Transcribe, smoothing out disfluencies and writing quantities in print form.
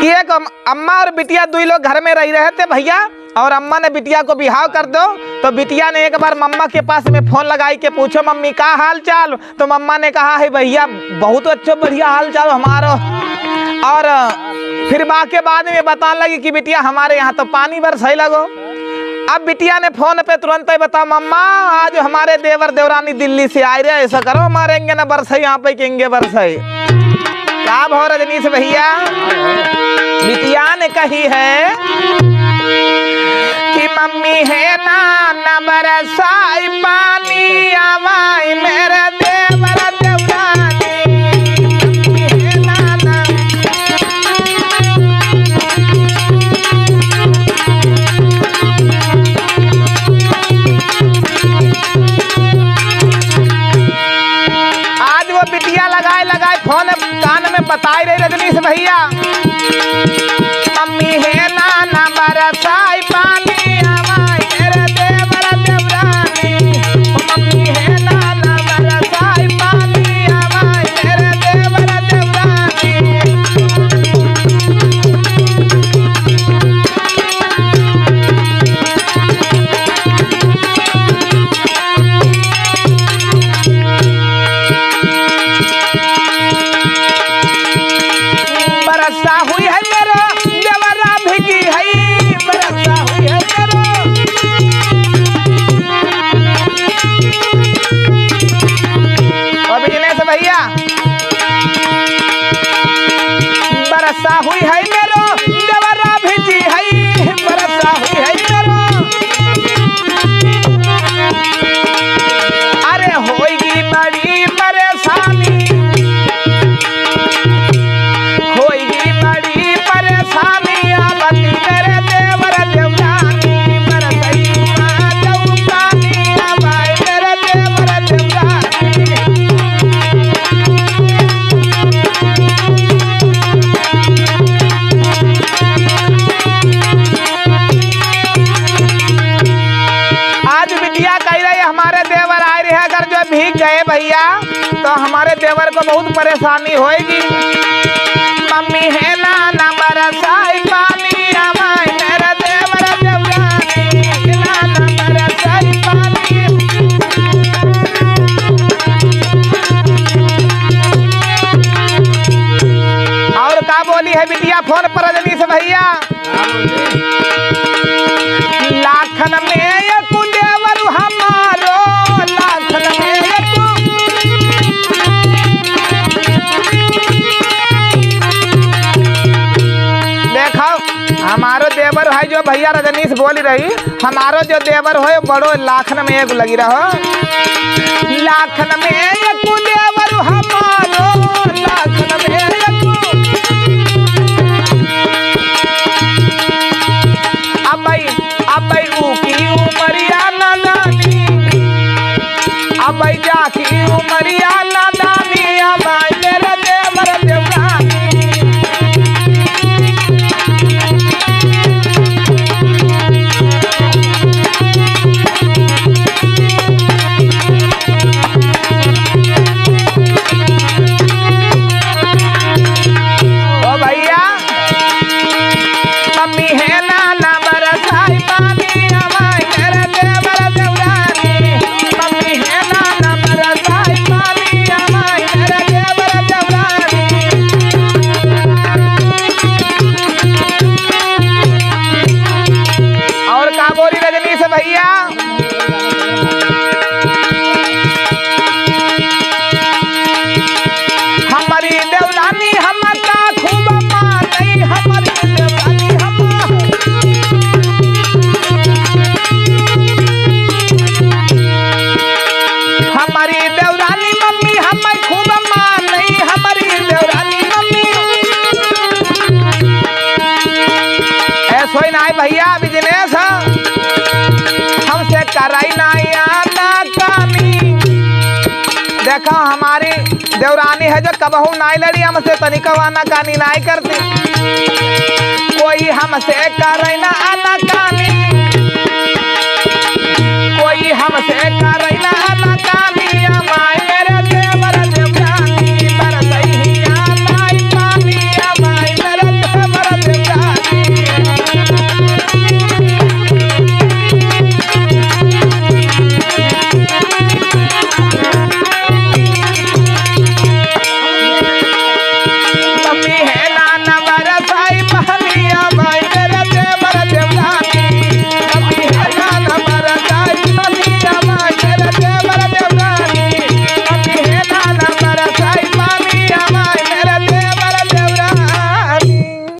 कि एक अम्मा और बिटिया दुई लोग घर में रह रहे थे भैया, और अम्मा ने बिटिया को बिहाव कर दो। तो बिटिया ने एक बार मम्मा के पास में फोन लगाई के पूछो मम्मी का हाल चाल। तो मम्मा ने कहा है भैया बहुत अच्छा बढ़िया हाल चाल हमारा। और फिर बाके बाद में बताने लगी कि बिटिया हमारे यहाँ तो पानी बरसाई लगो। अब बिटिया ने फोन पे तुरंत ही बता मम्मा आज हमारे देवर देवरानी दिल्ली से आए रहे, ऐसा करो मारेंगे ना बरसाई यहाँ पे केंगे बरसाई। क्या भाव रजनीश भैया? बिटिया ने कही है कि मम्मी है ना बरसाई पानी आवाई मेरे देवर देवरानी, मम्मी है ना। आज वो बिटिया लगाए फोन कान में बताई रही रजनीश भैया, मम्मी है ना बरसाई पानी आवाई मेरे देवर देवरानी, मम्मी है ना बरसाई पानी आवाई मेरे देवर देवरानी। बरसा हुई है मेरो देवरा भिगी है, बरसा हुई है मेरो। और बिजनेस भैया बरसा हुई है मेरो देवरा भिगी है, बरसा हुई है मेरो। अरे होगी बड़ी परेशानी, होगी बड़ी परेशानी आवती मेरे देवर देवरानी, बरसैया चौकानी आवाई मेरे देवर देवरानी। आज बिटिया कह रही हमारे देवर आए रहे, अगर जो भीग गए भैया तो हमारे देवर को बहुत परेशानी होगी। मम्मी है ना बरसाई पानी आवाई मेरे देवर देवरानी, ना बरसाई पानी। और का बोली है बिटिया फोन पर रजनीश भैया, लाखन में एक देवर हमारो, लाखन में एक। देखो हमारो देवर है जो भैया रजनीश बोली रही, हमारो जो देवर हो बड़ो लाखन में एक लगी रहो, लाखन में एक देवर हमारो, लाखन में एक। अब की उमरिया नादानी, अब जाकी उमरिया नादानी आवाई मेरे देवर देवरानी। ओ भैया मम्मी है ना बरसाई पानी आवाई मेरे देवर देवरानी, मम्मी है ना बरसाई पानी आवाई मेरे देवर देवरानी। और का बोली रजनीश भैया, हमारी देवरानी हम का खूब मानई, हमारी देवरानी हम। हमारी देवरानी मम्मी हमें खूब मानई, हमारी देवरानी मम्मी। ऐसो ही ना भैया बिजनेस हमसे कराई ना आता कानी। देखो हमारी देवरानी है जो कबहू नाई लड़ी हमसे, तनिक वाना कानी नाई करती। कोई हमसे करे ना